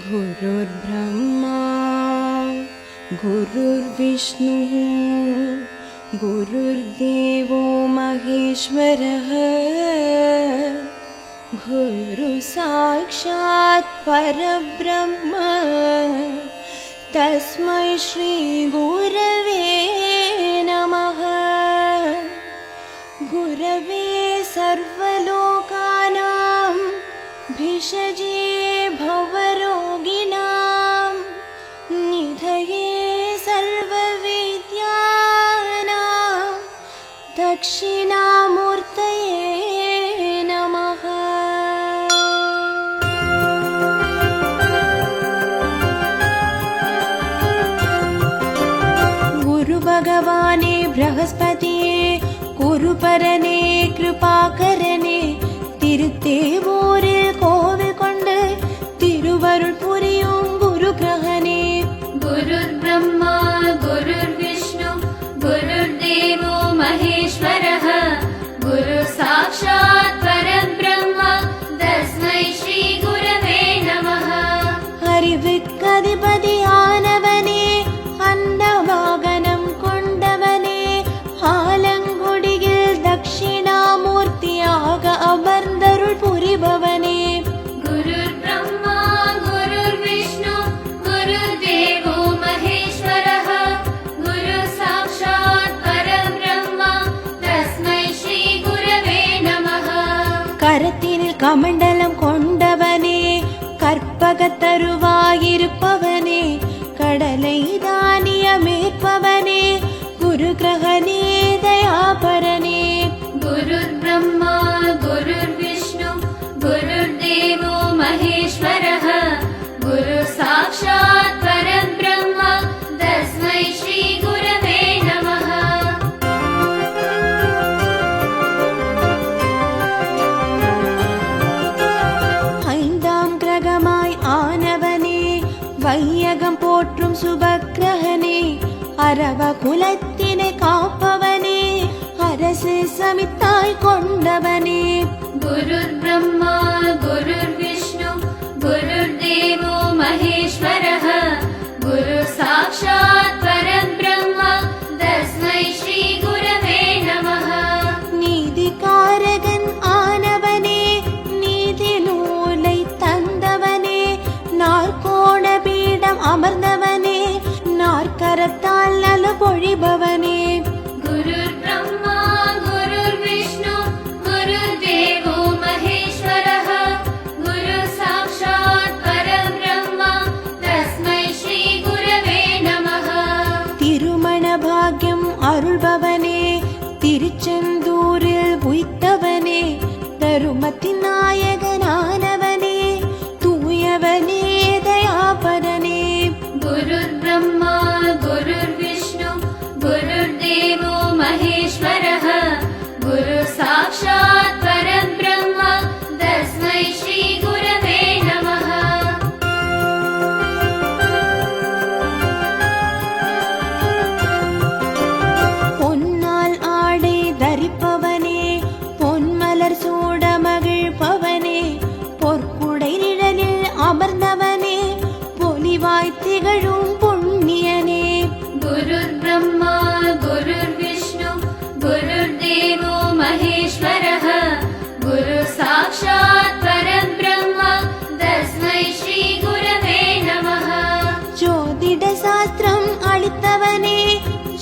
गुरुर्ब्रह्मा गुरुर्विष्णुः गुरुर्देवो महेश्वरः गुरुसाक्षात् परब्रह्म तस्मै श्री गुरवे नमः। गुरवे सर्वलोकानां भिषजे भवरोगिणां निधये सर्वविद्यानां दक्षिणामूर्तये नमः। गुरुभगवाने बृहस्पतिये குருபரனே கிருபாகரனே திருத்தேவூரில் கோவில் கொண்டு திருவருள் புரியும் குரு கிரகனே குருர் பிரம்மா குருர் விஷ்ணு குருர் தேவோ மகேஸ்வரः குரு சாக்ஷாத் பரபிரம்மா தஸ்மை ஸ்ரீ குரவே நமः। அறிவுக்கதிபதியானவனே அன்னவாகனம் கொண்டவனே ஆலங்குடியில் தட்சிணாமூர்த்தியாக அமர்ந்தருள் புரிபவனே குருர் பிரம்மா குருர் விஷ்ணு குருர் தேவோ மகேஸ்வரः குரு சாக்ஷாத் பரபிரம்மா தஸ்மை ஸ்ரீ குரவே நமः। கரத்தினில் கமண்டலம் கொண்டவனே கற்பகத்தருவாயிருப்பவனே கடலை தானியமேற்பவனே குரு கிரகனே தயாபரனே குருர் பிரம்மா குருர் விஷ்ணு குருர் தேவோ மகேஸ்வரः குரு சாக்ஷாத் பரபிரம்மா தஸ்மை ஸ்ரீ குரவே நமः। ஐந்தாம் கிரகமாய் ஆனவனே வையகம் போற்றும் சுபக்கிரகனே அரவ குலத்தினை காப்பவனே அரசு சமித்தாய் கொண்டவனே குருர் பிரம்மா குருர் விஷ்ணு குருர் தேவோ மகேஸ்வரः குரு சாக்ஷாத் பரபிரம்மா தஸ்மை ஸ்ரீ குரவே நமः। நீதிகாரகன் ஆனவனே நீதி நூலை தந்தவனே நாற்கோண பீடம் அமர்ந்தவனே நாற்கரத்தால் நல பொழிபவனே குருர் பிரம்மா குருர் விஷ்ணு குருர் தேவோ மகேஸ்வரः குரு சாக்ஷாத் பரபிரம்மா தஸ்மை ஸ்ரீ குரவே நமः। திருமண பாக்யம் அருள்பவனே திருச்செந்தூரில் உய்த்தவனே தருமத்தின் நாயகனானவனே தூயவனே தயாபரனே குருர் பிரம்மா குருர் விஷ்ணு குருர் தேவோ மகேஸ்வரः குரு சாக்ஷாத் பரபிரம்மா தஸ்மை ஸ்ரீ குரவே நமः। பொன்னால் ஆடை தரிப்பவனே பொன்மலர் சூட மகிழ்பவனே பொற்குடை நிழலில் அமர்ந்தவனே பொலிவாய் திகழும் புண்ணியனே குருர் பிரம்மா குருர் விஷ்ணு குருர் தேவோ மகேஸ்வரः குரு சாக்ஷாத் பரபிரம்மா தஸ்மை ஸ்ரீ குரவே நமः। ஜோதிட சாஸ்திரம் அளித்தவனே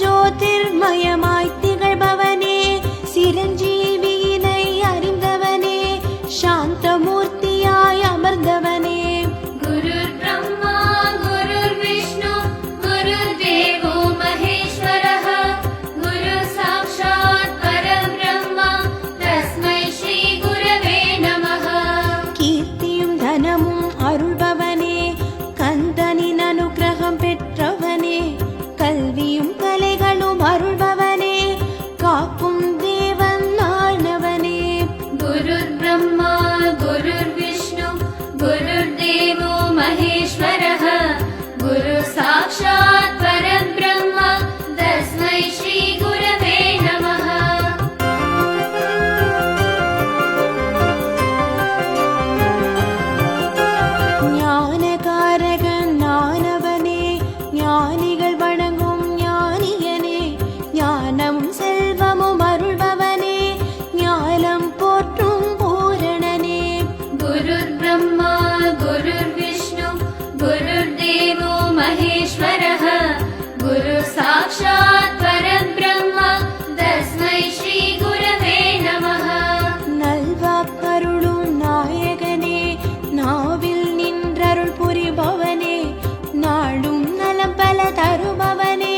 ஜோதிர்மயமாய் திகழ்பவனே சிரஞ்சீவியினை அறிந்தவனே சாந்தமூர்த்தியாய் அமர்ந்தவனே குருர் பிரம்மா குருர் விஷ்ணு குருர் தேவோ மகேஸ்வரः குரு சாக்ஷாத் பரபிரம்மா தஸ்மை ஸ்ரீ குரவே நமः। கீர்த்தியும் தனமும் அருள்பவனே கந்தனின் அனுக்கிரகம் பெற்றவனே கல்வியும் கலைகளும் அருள்பவனே காக்கும் தேவன் ஆனவனே குருர் பிரம்மா குருர் விஷ்ணு குருர் தேவோ மகேஸ்வரः குரு சாக்ஷாத் பரபிரம்மா தஸ்மை ஸ்ரீ குரவே நமः। ஞானகார साक्षात् परब्रह्म तस्मै श्री गुरवे नमः நல்வாக்கருளும் நாயகனே, நாவில் நின்றருள் புரிபவனே, நாடும் நலம் பல தருபவனே,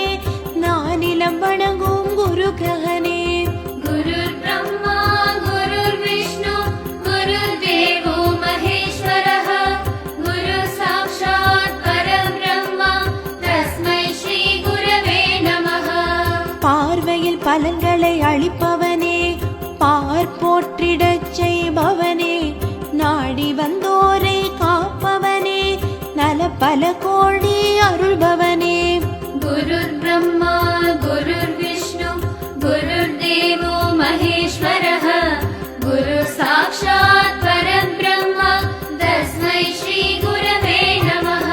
நானிலம் வணங்கும் குரு கிரகனே. गुरुर्ब्रह्मा गुरुर्विष्णु गुरुर्देवो महेश्वरः गुरु साक्षात् परब्रह्म तस्मै श्री गुरवे नमः பார்வையில் பலன்களை அளிப்பவனே, பார் போற்றிடச் செய்பவனே, நாடி வந்தோரை காப்பவனே, நல பல கோடி அருள்பவனே. गुरुर्ब्रह्मा गुरुर्विष्णु गुरुर्देवो महेश्वरः गुरु साक्षात् परब्रह्म तस्मै श्री गुरवे नमः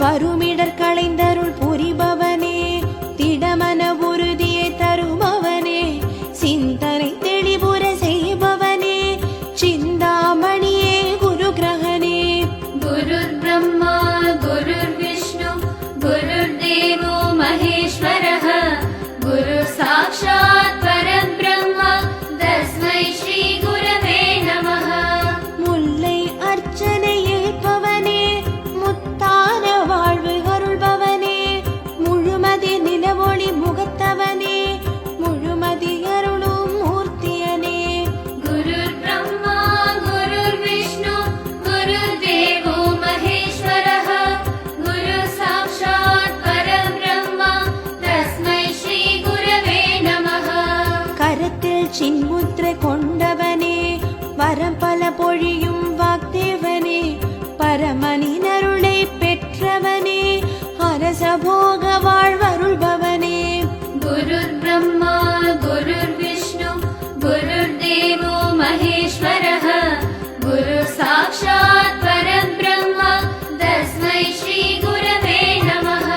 வருமிடர் களைந்தருள் புரிபவனே, திடமன உறுதியை தருபவனே, சிந்தனை தெளிவுற செய்பவனே, சிந்தாமணியே குரு கிரகனே. गुरुर्ब्रह्मा गुरुर्विष्णु गुरुर्देवो महेश्वरः गुरु साक्षात् परब्रह्म तस्मै श्री गुरवे नमः முல்லை அர்ச்சனை ஏற்பவனே, முத்தான வாழ்வு அருள்பவனே, முழுமதி நிலவொளி முகத்தவனே, முழுமதி அருளும் மூர்த்தியனே. गुरुर्ब्रह्मा गुरुर्विष्णु गुरुर्देवो महेश्वरः गुरु साक्षात् परब्रह्म तस्मै श्री गुरवे नमः கரத்தில் சின்முத்திரை கொண்டவனே, வரம் பல பொழியும் வாக்தேவனே, பரமனின் அருளை பெற்றவனே, அரச போக வாழ்வருள்பவனே. गुरुर्ब्रह्मा गुरुर्विष्णु गुरुर्देवो महेश्वरः गुरु साक्षात् परब्रह्म तस्मै श्री गुरवे नमः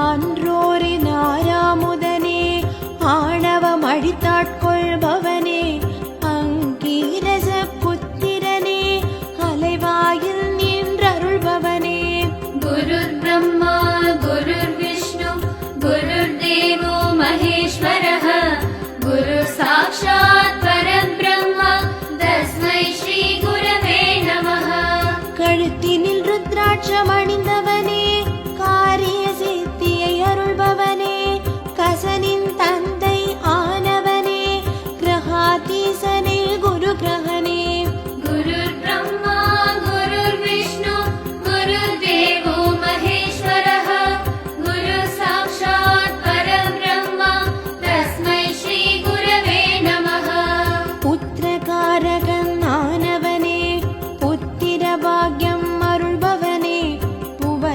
ஆன்றோரின் ஆறாமுதனே, ஆணவம் அழித்தாட்கொள்பவனே, அங்கீரச புத்திரனே, அலைவாயில் நின்றருள்பவனே. गुरुर्ब्रह्मा गुरुर्विष्णु गुरुर्देवो महेश्वरः गुरु साक्षात् परब्रह्म तस्मै श्री गुरवे नमः கழுத்தினில் ருத்ராட்சம் அணிந்தவனே, காரிய சித்தியை அருள்பவனே, கசனின் தந்தை ஆனவனே, கிரகாதீசனே குரு கிரகனே. गुरुर्ब्रह्मा गुरुर्विष्णु गुरुर्देवो महेश्वरः गुरु साक्षात् परब्रह्म तस्मै श्री गुरवे नमः புத்திரகாரகன் ஆனவனே, புத்திர பாக்யம் அருள்பவனே, புவ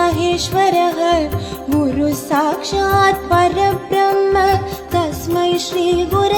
महेश्वरः गुरु साक्षात् परब्रह्म तस्मै श्री गुरवे